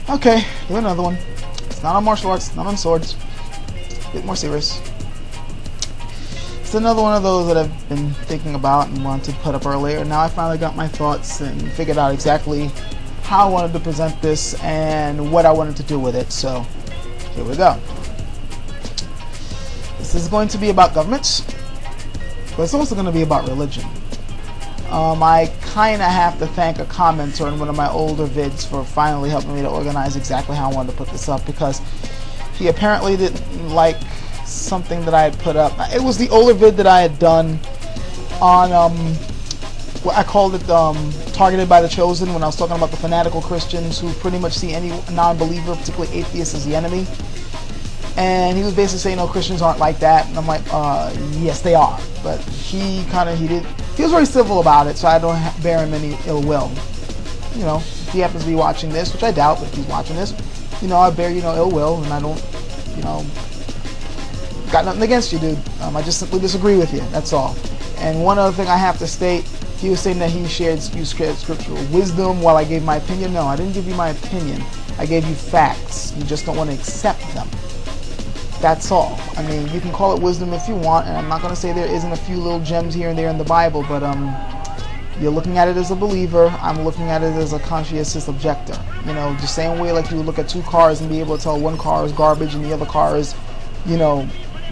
Okay, do another one. It's not on martial arts, not on swords. A bit more serious. It's another one of those that I've been thinking about and wanted to put up earlier. Now I finally got my thoughts and figured out exactly how I wanted to present this and what I wanted to do with it. So, here we go. This is going to be about governments, but it's also going to be about religion. I kind of have to thank a commenter in one of my older vids for finally helping me to organize exactly how I wanted to put this up, because he apparently didn't like something that I had put up. It was the older vid that I had done on, I called it Targeted by the Chosen, when I was talking about the fanatical Christians who pretty much see any non-believer, particularly atheist, as the enemy. And he was basically saying, no, Christians aren't like that. And I'm like, yes, they are. But he was very civil about it, so I don't bear him any ill will. You know, if he happens to be watching this, which I doubt, but if he's watching this, you know, I bear you no ill will, and I don't, you know, got nothing against you, dude. I just simply disagree with you, that's all. And one other thing I have to state, he was saying that you shared scriptural wisdom while I gave my opinion. No, I didn't give you my opinion. I gave you facts. You just don't want to accept them. That's all. I mean, you can call it wisdom if you want, and I'm not going to say there isn't a few little gems here and there in the Bible, but you're looking at it as a believer. I'm looking at it as a conscientious objector. You know, the same way like you would look at two cars and be able to tell one car is garbage and the other car is, you know,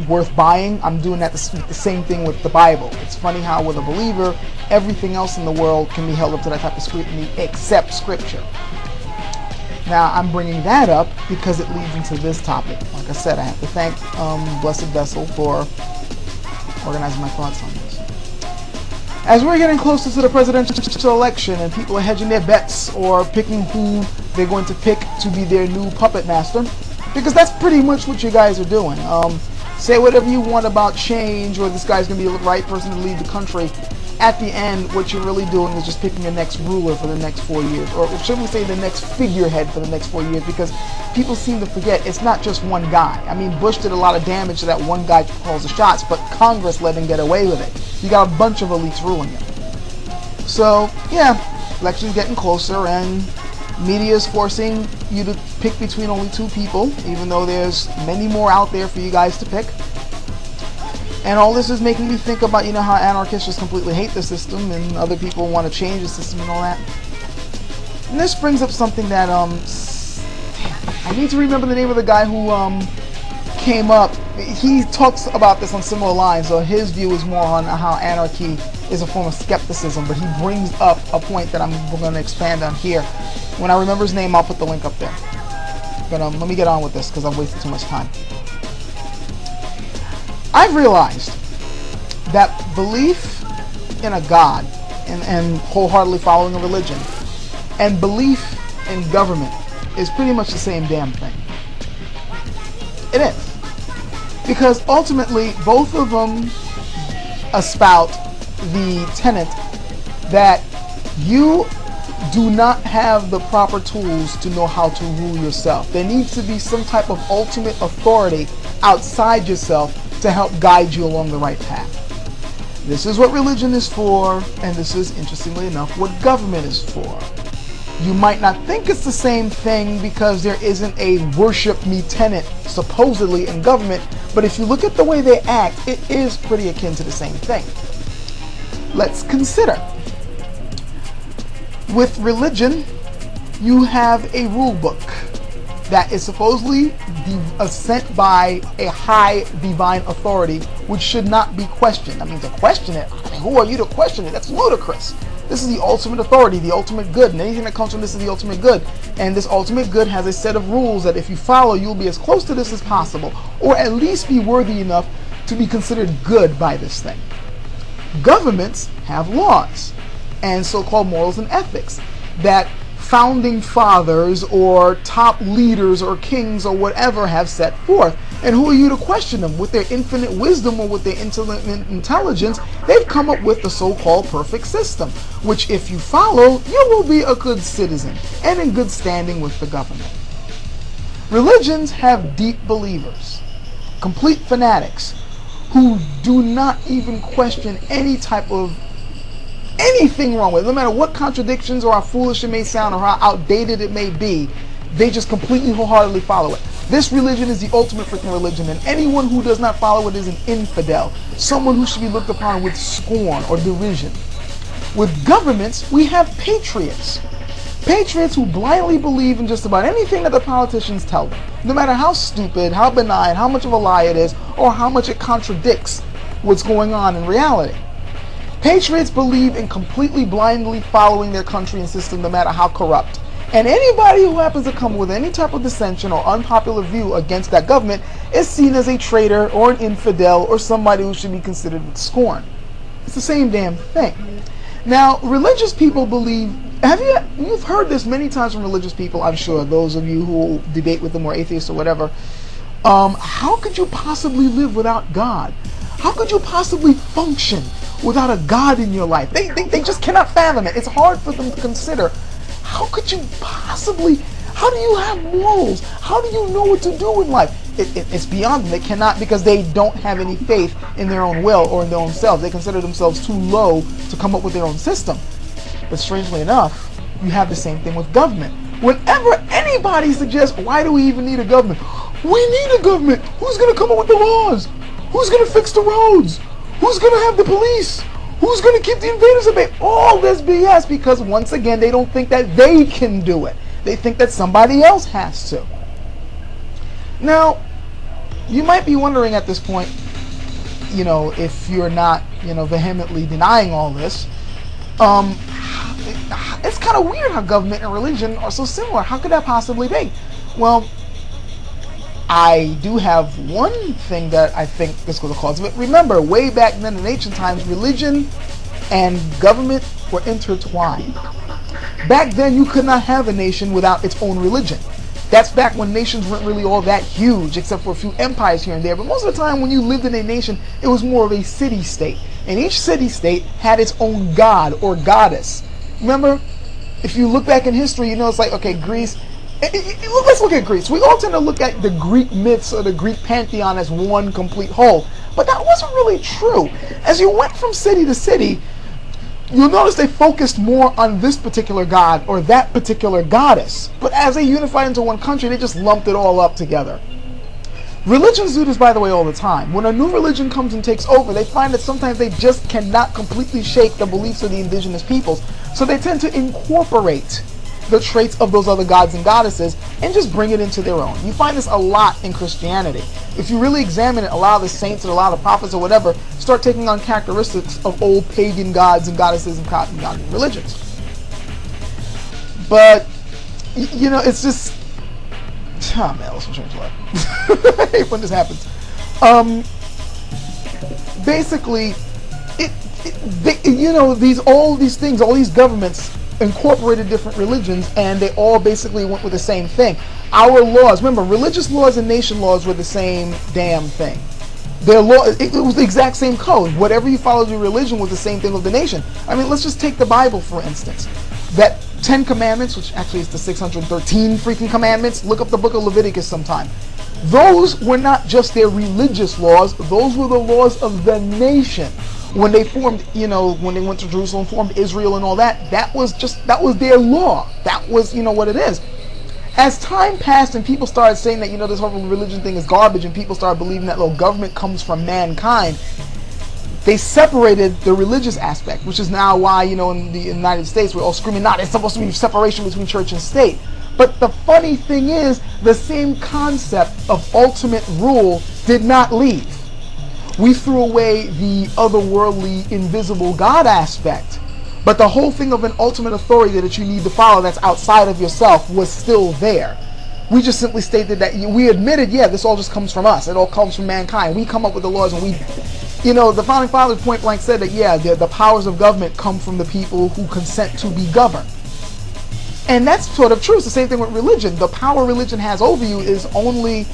worth buying. I'm doing that the same thing with the Bible. It's funny how with a believer, everything else in the world can be held up to that type of scrutiny except Scripture. Now, I'm bringing that up because it leads into this topic. Like I said, I have to thank Blessed Vessel for organizing my thoughts on this. As we're getting closer to the presidential election and people are hedging their bets or picking who they're going to pick to be their new puppet master, because that's pretty much what you guys are doing. Say whatever you want about change or this guy's going to be the right person to lead the country. At the end, what you're really doing is just picking the next ruler for the next 4 years, or should we say the next figurehead for the next 4 years, because people seem to forget it's not just one guy. I mean, Bush did a lot of damage to that one guy who calls the shots, but Congress let him get away with it. You got a bunch of elites ruling it. So, yeah, election's getting closer, and media is forcing you to pick between only two people, even though there's many more out there for you guys to pick. And all this is making me think about, you know, how anarchists just completely hate the system and other people want to change the system and all that. And this brings up something that, I need to remember the name of the guy who came up. He talks about this on similar lines, so his view is more on how anarchy is a form of skepticism, but he brings up a point that I'm going to expand on here. When I remember his name, I'll put the link up there. But let me get on with this because I've wasted too much time. I've realized that belief in a God and wholeheartedly following a religion and belief in government is pretty much the same damn thing. It is. Because ultimately, both of them espout the tenet that you do not have the proper tools to know how to rule yourself. There needs to be some type of ultimate authority outside yourself to help guide you along the right path. This is what religion is for, and this is, interestingly enough, what government is for. You might not think it's the same thing because there isn't a worship me tenet supposedly in government, but if you look at the way they act, it is pretty akin to the same thing. Let's consider. With religion, you have a rule book that is supposedly sent by a high divine authority, which should not be questioned. I mean, to question it, I mean, who are you to question it? That's ludicrous. This is the ultimate authority, the ultimate good, and anything that comes from this is the ultimate good. And this ultimate good has a set of rules that if you follow, you'll be as close to this as possible, or at least be worthy enough to be considered good by this thing. Governments have laws and so-called morals and ethics that founding fathers or top leaders or kings or whatever have set forth. And who are you to question them? With their infinite wisdom or with their intelligence, they've come up with the so-called perfect system, which if you follow, you will be a good citizen and in good standing with the government. Religions have deep believers, complete fanatics, who do not even question any type of anything wrong with it. No matter what contradictions or how foolish it may sound or how outdated it may be, they just completely wholeheartedly follow it. This religion is the ultimate freaking religion, and anyone who does not follow it is an infidel, someone who should be looked upon with scorn or derision. With governments, we have patriots. Patriots who blindly believe in just about anything that the politicians tell them, no matter how stupid, how benign, how much of a lie it is, or how much it contradicts what's going on in reality. Patriots believe in completely blindly following their country and system, no matter how corrupt. And anybody who happens to come with any type of dissension or unpopular view against that government is seen as a traitor or an infidel or somebody who should be considered with scorn. It's the same damn thing. Now, religious people believe, you've heard this many times from religious people, I'm sure, those of you who debate with them or atheists or whatever. How could you possibly live without God? How could you possibly function without a God in your life? They just cannot fathom it. It's hard for them to consider. How could you possibly, how do you have morals? How do you know what to do in life? It's beyond them. They cannot, because they don't have any faith in their own will or in their own selves. They consider themselves too low to come up with their own system. But strangely enough, you have the same thing with government. Whenever anybody suggests, why do we even need a government? We need a government. Who's going to come up with the laws? Who's going to fix the roads? Who's going to have the police? Who's going to keep the invaders at bay? All this BS, because once again, they don't think that they can do it. They think that somebody else has to. Now, you might be wondering at this point, if you're not, vehemently denying all this, it's kind of weird how government and religion are so similar. How could that possibly be? Well, I do have one thing that I think is the cause of it. Remember, way back then in ancient times, religion and government were intertwined. Back then, you could not have a nation without its own religion. That's back when nations weren't really all that huge, except for a few empires here and there. But most of the time, when you lived in a nation, it was more of a city-state. And each city-state had its own god or goddess. Remember, if you look back in history, it's like, okay, Greece. Let's look at Greece. We all tend to look at the Greek myths or the Greek pantheon as one complete whole. But that wasn't really true. As you went from city to city, you'll notice they focused more on this particular god or that particular goddess. But as they unified into one country, they just lumped it all up together. Religions do this, by the way, all the time. When a new religion comes and takes over, they find that sometimes they just cannot completely shake the beliefs of the indigenous peoples. So they tend to incorporate the traits of those other gods and goddesses and just bring it into their own. You find this a lot in Christianity. If you really examine it, a lot of the saints and a lot of the prophets or whatever start taking on characteristics of old pagan gods and goddesses and godly religions. But, it's just... Oh man, let's change life. I hate when this happens. Basically, all these governments incorporated different religions, and they all basically went with the same thing. Our laws, remember, religious laws and nation laws were the same damn thing. Their law, it was the exact same code. Whatever you followed your religion was the same thing with the nation. I mean, let's just take the Bible, for instance. That 10 commandments, which actually is the 613 freaking commandments, look up the book of Leviticus sometime. Those were not just their religious laws, those were the laws of the nation. When they formed, when they went to Jerusalem, formed Israel and all that, that was their law. That was, what it is. As time passed and people started saying that, this whole religion thing is garbage, and people started believing that, government comes from mankind, they separated the religious aspect, which is now why, in the United States, we're all screaming, there's supposed to be separation between church and state. But the funny thing is, the same concept of ultimate rule did not leave. We threw away the otherworldly, invisible God aspect, but the whole thing of an ultimate authority that you need to follow that's outside of yourself was still there. We just simply stated that we admitted, this all just comes from us. It all comes from mankind. We come up with the laws, and the Founding Fathers point blank said that, the powers of government come from the people who consent to be governed. And that's sort of true. It's the same thing with religion. The power religion has over you is only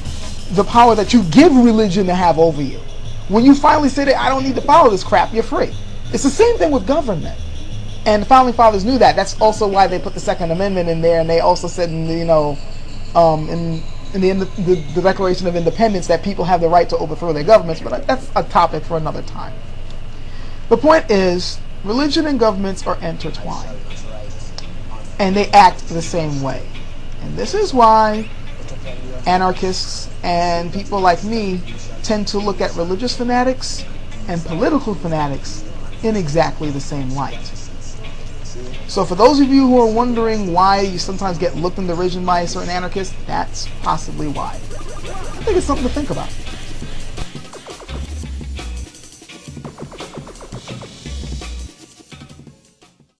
the power that you give religion to have over you. When you finally say that I don't need to follow this crap, you're free. It's the same thing with government. And the Founding Fathers knew that. That's also why they put the Second Amendment in there, and they also said, in in the Declaration of Independence that people have the right to overthrow their governments, but that's a topic for another time. The point is, religion and governments are intertwined, and they act the same way. And this is why anarchists and people like me tend to look at religious fanatics and political fanatics in exactly the same light. So for those of you who are wondering why you sometimes get looked in derision by a certain anarchist, that's possibly why. I think it's something to think about.